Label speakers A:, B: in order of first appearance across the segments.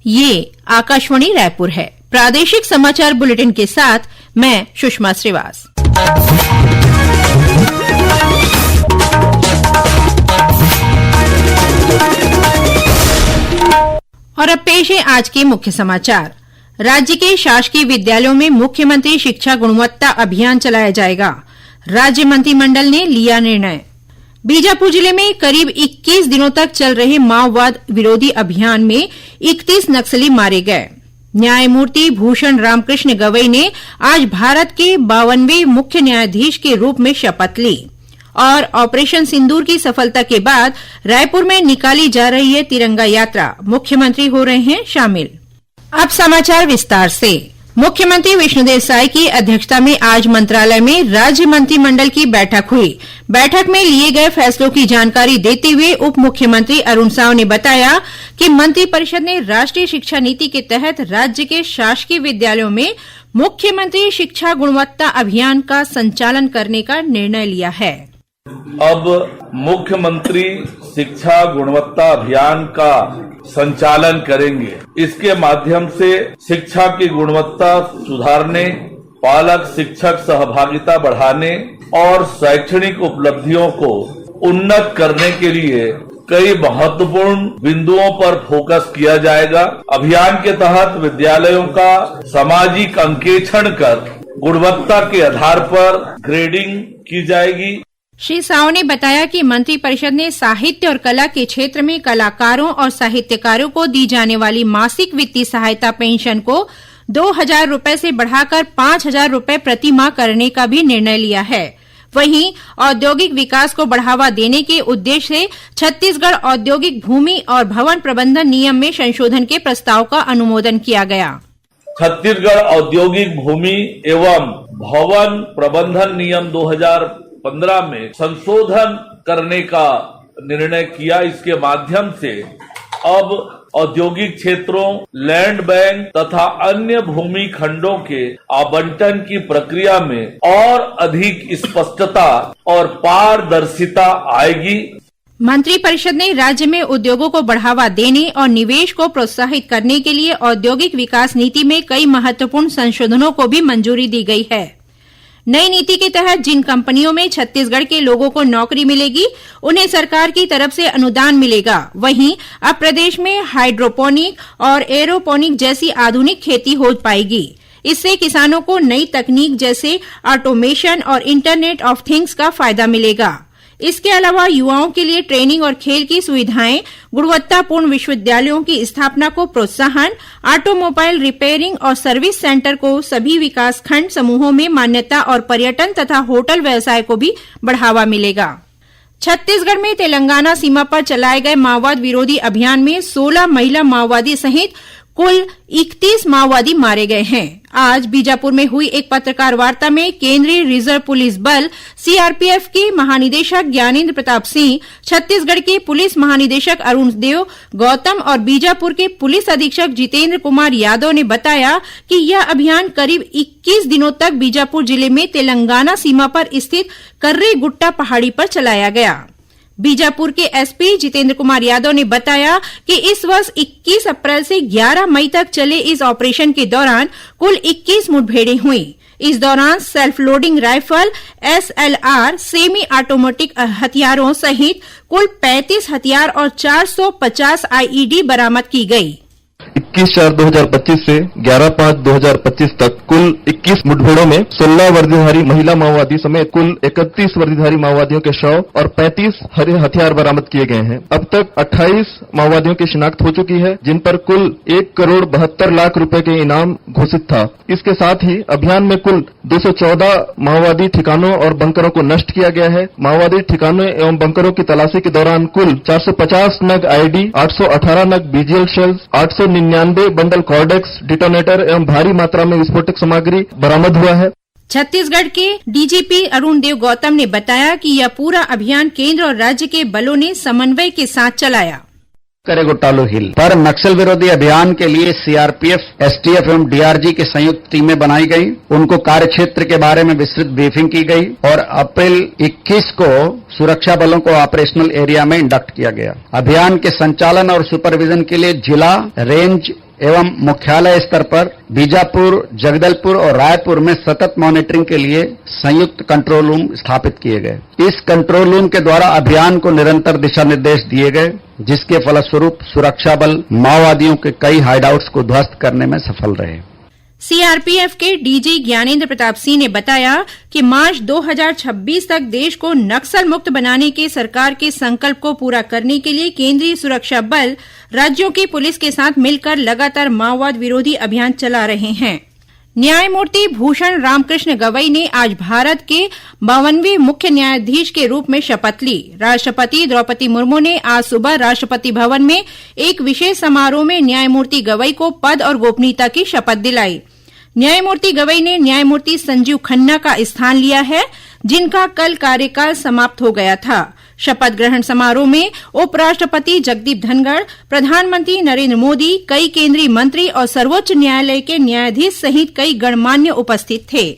A: ये आकाशवाणी रायपुर है। प्रादेशिक समाचार बुलेटिन के साथ मैं सुषमा श्रीवास। और अब पेश है आज के मुख्य समाचार। राज्य के शासकीय विद्यालयों में मुख्यमंत्री शिक्षा गुणवत्ता अभियान चलाया जाएगा। राज्य मंत्रिमंडल ने लिया निर्णय। बीजापुर जिले में करीब 21 दिनों तक चल रहे माओवाद विरोधी अभियान में 31 नक्सली मारे गए। न्यायमूर्ति भूषण रामकृष्ण गवई ने आज भारत के 52वें मुख्य न्यायाधीश के रूप में शपथ ली। और ऑपरेशन सिंदूर की सफलता के बाद रायपुर में निकाली जा रही है तिरंगा यात्रा। मुख्यमंत्री हो रहे हैं शामिल। अब समाचार विस्तार से। मुख्यमंत्री विष्णुदेव साय की अध्यक्षता में आज मंत्रालय में राज्य मंत्रिमंडल की बैठक हुई। बैठक में लिए गए फैसलों की जानकारी देते हुए उप मुख्यमंत्री अरुण साव ने बताया कि मंत्रिपरिषद ने राष्ट्रीय शिक्षा नीति के तहत राज्य के शासकीय विद्यालयों में मुख्यमंत्री शिक्षा गुणवत्ता अभियान का संचालन करने का निर्णय लिया है।
B: अब मुख्यमंत्री शिक्षा गुणवत्ता अभियान का संचालन करेंगे। इसके माध्यम से शिक्षा की गुणवत्ता सुधारने, पालक शिक्षक सहभागिता बढ़ाने और शैक्षणिक उपलब्धियों को उन्नत करने के लिए कई महत्वपूर्ण बिंदुओं पर फोकस किया जाएगा। अभियान के तहत विद्यालयों का सामाजिक अंकेक्षण कर गुणवत्ता के आधार पर ग्रेडिंग की जाएगी।
A: श्री साव ने बताया कि मंत्रिपरिषद ने साहित्य और कला के क्षेत्र में कलाकारों और साहित्यकारों को दी जाने वाली मासिक वित्तीय सहायता पेंशन को 2,000 रूपये से बढ़ाकर 5,000 रूपये प्रति माह करने का भी निर्णय लिया है। वहीं औद्योगिक विकास को बढ़ावा देने के उद्देश्य से छत्तीसगढ़ औद्योगिक भूमि और भवन प्रबंधन नियम में संशोधन के प्रस्ताव का अनुमोदन किया गया।
B: छत्तीसगढ़ औद्योगिक भूमि एवं भवन प्रबंधन नियम 2015 में संशोधन करने का निर्णय किया। इसके माध्यम से अब औद्योगिक क्षेत्रों, लैंड बैंक तथा अन्य भूमि खंडों के आवंटन की प्रक्रिया में और अधिक स्पष्टता और पारदर्शिता आएगी।
A: मंत्रिपरिषद ने राज्य में उद्योगों को बढ़ावा देने और निवेश को प्रोत्साहित करने के लिए औद्योगिक विकास नीति में कई महत्वपूर्ण संशोधनों को भी मंजूरी दी गई है। नई नीति के तहत जिन कंपनियों में छत्तीसगढ़ के लोगों को नौकरी मिलेगी, उन्हें सरकार की तरफ से अनुदान मिलेगा। वहीं अब प्रदेश में हाइड्रोपोनिक और एरोपोनिक जैसी आधुनिक खेती हो पाएगी। इससे किसानों को नई तकनीक जैसे ऑटोमेशन और इंटरनेट ऑफ थिंग्स का फायदा मिलेगा। इसके अलावा युवाओं के लिए ट्रेनिंग और खेल की सुविधाएं, गुणवत्तापूर्ण विश्वविद्यालयों की स्थापना को प्रोत्साहन, ऑटोमोबाइल रिपेयरिंग और सर्विस सेंटर को सभी विकासखंड समूहों में मान्यता और पर्यटन तथा होटल व्यवसाय को भी बढ़ावा मिलेगा। छत्तीसगढ़ में तेलंगाना सीमा पर चलाए गए माओवाद विरोधी अभियान में 16 महिला माओवादी सहित कुल 31 माओवादी मारे गए हैं। आज बीजापुर में हुई एक पत्रकार वार्ता में केंद्रीय रिजर्व पुलिस बल सीआरपीएफ के महानिदेशक ज्ञानेन्द्र प्रताप सिंह, छत्तीसगढ़ के पुलिस महानिदेशक अरुण देव गौतम और बीजापुर के पुलिस अधीक्षक जितेंद्र कुमार यादव ने बताया कि यह अभियान करीब 21 दिनों तक बीजापुर जिले में तेलंगाना सीमा पर स्थित कर्रे गुट्टा पहाड़ी पर चलाया गया। बीजापुर के एसपी जितेंद्र कुमार यादव ने बताया कि इस वर्ष 21 अप्रैल से 11 मई तक चले इस ऑपरेशन के दौरान कुल 21 मुठभेड़ें हुई। इस दौरान self loading rifle, SLR, semi automatic हथियारों सहित कुल 35 हथियार और 450 आईईडी बरामद की गई।
C: 21/4/2025 से 11/5/2025 तक कुल 21 मुठभेड़ों में 16 वर्दीधारी महिला माओवादी समेत कुल 31 वर्दीधारी माओवादियों के शव और 35 हरे हथियार बरामद किए गए हैं। अब तक 28 माओवादियों की शिनाख्त हो चुकी है, जिन पर कुल 1,72,00,000 रुपए के इनाम घोषित था। इसके साथ ही अभियान में कुल 214 माओवादी ठिकानों और बंकरों को नष्ट किया गया है। माओवादी ठिकानों एवं बंकरों की तलाशी के दौरान कुल 450 नग आईडी, 818 नग BGL shells, 899 bundle Cordtex, detonator एवं भारी मात्रा में विस्फोटक सामग्री बरामद हुआ है।
A: छत्तीसगढ़ के डीजीपी अरुण देव गौतम ने बताया कि यह पूरा अभियान केंद्र और राज्य के बलों ने समन्वय के साथ चलाया।
D: करेगोटालो हिल पर नक्सल विरोधी अभियान के लिए सीआरपीएफ, एसटीएफ एवं डीआरजी की संयुक्त टीमें बनाई गई। उनको कार्य क्षेत्र के बारे में विस्तृत ब्रीफिंग की गई और अप्रैल 21 को सुरक्षा बलों को ऑपरेशनल एरिया में इंडक्ट किया गया। अभियान के संचालन और सुपरविजन के लिए जिला, रेंज एवं मुख्यालय स्तर पर बीजापुर, जगदलपुर और रायपुर में सतत मॉनिटरिंग के लिए संयुक्त कंट्रोल रूम स्थापित किए गए। इस कंट्रोल रूम के द्वारा अभियान को निरंतर दिशा निर्देश दिए गए, जिसके फलस्वरूप सुरक्षा बल माओवादियों के कई हाइडआउट्स को ध्वस्त करने में सफल रहे।
A: सीआरपीएफ के डीजी ज्ञानेन्द्र प्रताप सिंह ने बताया कि मार्च 2026 तक देश को नक्सल मुक्त बनाने के सरकार के संकल्प को पूरा करने के लिए केंद्रीय सुरक्षा बल राज्यों की पुलिस के साथ मिलकर लगातार माओवाद विरोधी अभियान चला रहे हैं। न्यायमूर्ति भूषण रामकृष्ण गवई ने आज भारत के 52वें मुख्य न्यायाधीश के रूप में शपथ ली। राष्ट्रपति द्रौपदी मुर्मू ने आज सुबह राष्ट्रपति भवन में एक विशेष समारोह में न्यायमूर्ति गवई को पद और गोपनीयता की शपथ दिलाई। न्यायमूर्ति गवई ने न्यायमूर्ति संजीव खन्ना का स्थान लिया है, जिनका कल कार्यकाल समाप्त हो गया था। शपथ ग्रहण समारोह में उपराष्ट्रपति जगदीप धनखड़, प्रधानमंत्री नरेंद्र मोदी, कई केंद्रीय मंत्री और सर्वोच्च न्यायालय के न्यायाधीश सहित कई गणमान्य उपस्थित थे।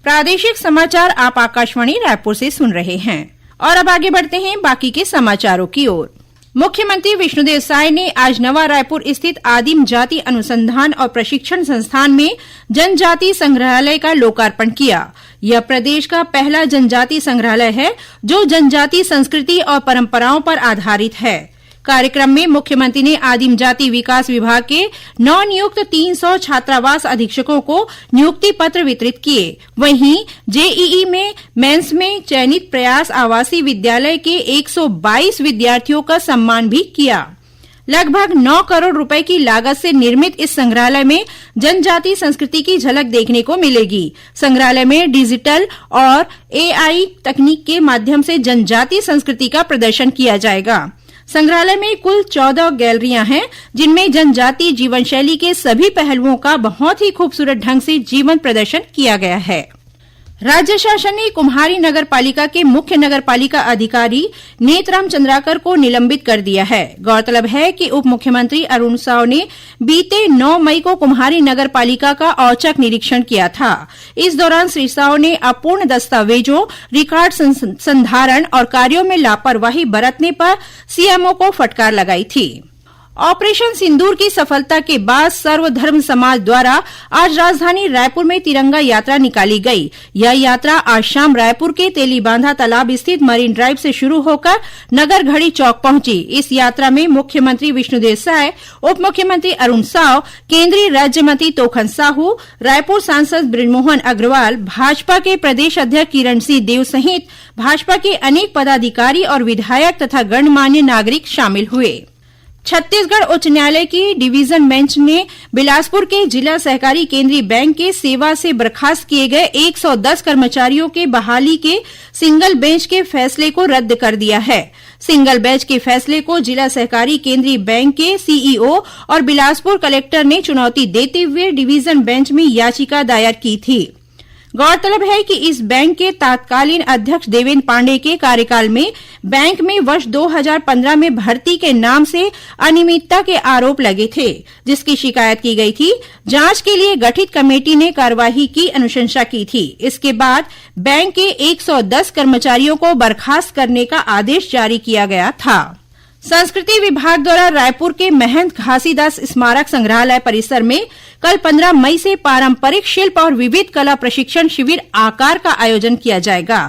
A: प्रादेशिक समाचार आप आकाशवाणी रायपुर से सुन रहे हैं और अब आगे बढ़ते हैं बाकी के समाचारों की ओर। मुख्यमंत्री विष्णुदेव साय ने आज नवा रायपुर स्थित आदिम जाति अनुसंधान और प्रशिक्षण संस्थान में जनजाति संग्रहालय का लोकार्पण किया। यह प्रदेश का पहला जनजाति संग्रहालय है जो जनजाति संस्कृति और परंपराओं पर आधारित है। कार्यक्रम में मुख्यमंत्री ने आदिम जाति विकास विभाग के नवनियुक्त 300 छात्रावास अधीक्षकों को नियुक्ति पत्र वितरित किए। वहीं जेईई में मेंस में चयनित प्रयास आवासीय विद्यालय के 122 विद्यार्थियों का सम्मान भी किया। लगभग 9 करोड़ रुपए की लागत से निर्मित इस संग्रहालय में जनजाति संस्कृति की झलक देखने को मिलेगी। संग्रहालय में डिजिटल और एआई तकनीक के माध्यम से जनजाति संस्कृति का प्रदर्शन किया जाएगा। संग्रहालय में कुल 14 गैलरियां हैं, जिनमें जनजाति जीवन शैली के सभी पहलुओं का बहुत ही खूबसूरत ढंग से जीवन प्रदर्शन किया गया है। राज्य शासन ने कुम्हारी नगर पालिका के मुख्य नगर पालिका अधिकारी नेतराम चंद्राकर को निलंबित कर दिया है। गौरतलब है कि उप मुख्यमंत्री अरुण साव ने बीते 9 मई को कुम्हारी नगर पालिका का औचक निरीक्षण किया था। इस दौरान श्री साव ने अपूर्ण दस्तावेजों, रिकॉर्ड संधारण और कार्यों में लापरवाही बरतने पर सीएमओ को फटकार लगाई थी। ऑपरेशन सिंदूर की सफलता के बाद सर्वधर्म समाज द्वारा आज राजधानी रायपुर में तिरंगा यात्रा निकाली गई। यह यात्रा आज शाम रायपुर के तेलीबांधा तालाब स्थित मरीन ड्राइव से शुरू होकर नगर घड़ी चौक पहुंची। इस यात्रा में मुख्यमंत्री विष्णुदेव साय, उप मुख्यमंत्री अरुण साव, केंद्रीय राज्य मंत्री तोखन साहू, रायपुर सांसद बृजमोहन अग्रवाल, भाजपा के प्रदेश अध्यक्ष किरण सिंह देव सहित भाजपा के अनेक पदाधिकारी और विधायक तथा गणमान्य नागरिक शामिल हुए। छत्तीसगढ़ उच्च न्यायालय की डिवीजन बेंच ने बिलासपुर के जिला सहकारी केंद्रीय बैंक के सेवा से बर्खास्त किए गए 110 कर्मचारियों के बहाली के सिंगल बेंच के फैसले को रद्द कर दिया है। सिंगल बेंच के फैसले को जिला सहकारी केंद्रीय बैंक के सीईओ और बिलासपुर कलेक्टर ने चुनौती देते हुए डिवीजन बेंच में याचिका दायर की थी। गौरतलब है कि इस बैंक के तत्कालीन अध्यक्ष देवेंद्र पांडेय के कार्यकाल में बैंक में वर्ष 2015 में भर्ती के नाम से अनियमितता के आरोप लगे थे, जिसकी शिकायत की गई थी। जांच के लिए गठित कमेटी ने कार्रवाई की अनुशंसा की थी। इसके बाद बैंक के 110 कर्मचारियों को बर्खास्त करने का आदेश जारी किया गया था। संस्कृति विभाग द्वारा रायपुर के महंत घासीदास स्मारक संग्रहालय परिसर में कल 15 मई से पारंपरिक शिल्प और विविध कला प्रशिक्षण शिविर आकार का आयोजन किया जाएगा।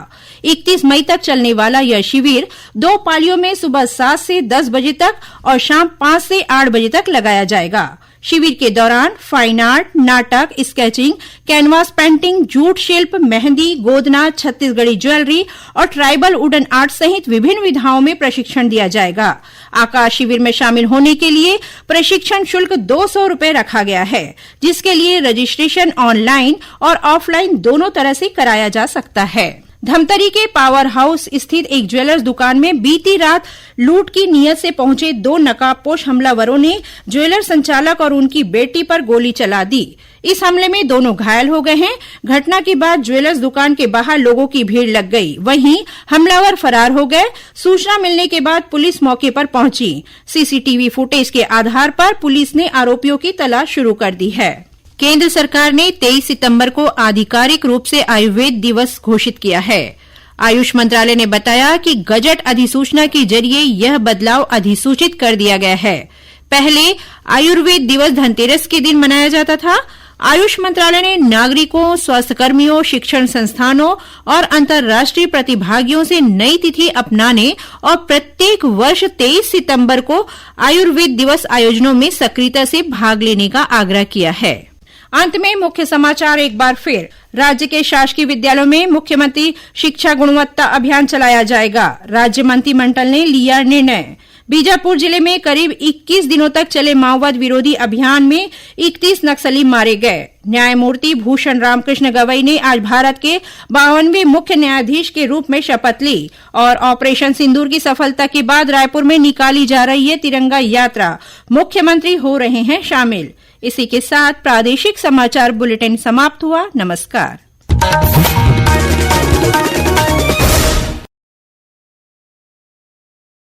A: 31 मई तक चलने वाला यह शिविर 2 पालियों में सुबह 7 से 10 बजे तक और शाम 5 से 8 बजे तक लगाया जाएगा। शिविर के दौरान फाइन आर्ट, नाटक, स्केचिंग, कैनवास पेंटिंग, जूट शिल्प, मेहंदी, गोदना, छत्तीसगढ़ी ज्वेलरी और ट्राइबल वुडन आर्ट सहित विभिन्न विधाओं में प्रशिक्षण दिया जाएगा। आकाश शिविर में शामिल होने के लिए प्रशिक्षण शुल्क 200 रुपए रखा गया है, जिसके लिए रजिस्ट्रेशन ऑनलाइन और ऑफलाइन दोनों तरह से कराया जा सकता है। धमतरी के पावर हाउस स्थित एक ज्वेलर्स दुकान में बीती रात लूट की नीयत से पहुंचे 2 नकाबपोश हमलावरों ने ज्वेलर संचालक और उनकी बेटी पर गोली चला दी। इस हमले में दोनों घायल हो गए हैं। घटना के बाद ज्वेलर्स दुकान के बाहर लोगों की भीड़ लग गई। वहीं हमलावर फरार हो गए। सूचना मिलने के बाद पुलिस मौके पर पहुंची। सीसीटीवी फुटेज के आधार पर पुलिस ने आरोपियों की तलाश शुरू कर दी है। केंद्र सरकार ने 23 सितंबर को आधिकारिक रूप से आयुर्वेद दिवस घोषित किया है। आयुष मंत्रालय ने बताया कि गजट अधिसूचना के जरिए यह बदलाव अधिसूचित कर दिया गया है। पहले आयुर्वेद दिवस धनतेरस के दिन मनाया जाता था। आयुष मंत्रालय ने नागरिकों, स्वास्थ्यकर्मियों, शिक्षण संस्थानों और अंतर्राष्ट्रीय प्रतिभागियों से नई तिथि अपनाने और प्रत्येक वर्ष 23 सितंबर को आयुर्वेद दिवस आयोजनों में सक्रियता से भाग लेने का आग्रह किया है। अंत में मुख्य समाचार एक बार फिर। राज्य के शासकीय विद्यालयों में मुख्यमंत्री शिक्षा गुणवत्ता अभियान चलाया जाएगा। राज्य मंत्रिमंडल ने लिया निर्णय। बीजापुर जिले में करीब 21 दिनों तक चले माओवाद विरोधी अभियान में 31 नक्सली मारे गए। न्यायमूर्ति भूषण रामकृष्ण गवई ने आज भारत के 52वें मुख्य न्यायाधीश के रूप में शपथ ली और ऑपरेशन सिंदूर की सफलता के बाद रायपुर में निकाली जा रही है तिरंगा यात्रा। मुख्यमंत्री हो रहे हैं शामिल। इसी के साथ प्रादेशिक समाचार बुलेटिन समाप्त हुआ। नमस्कार।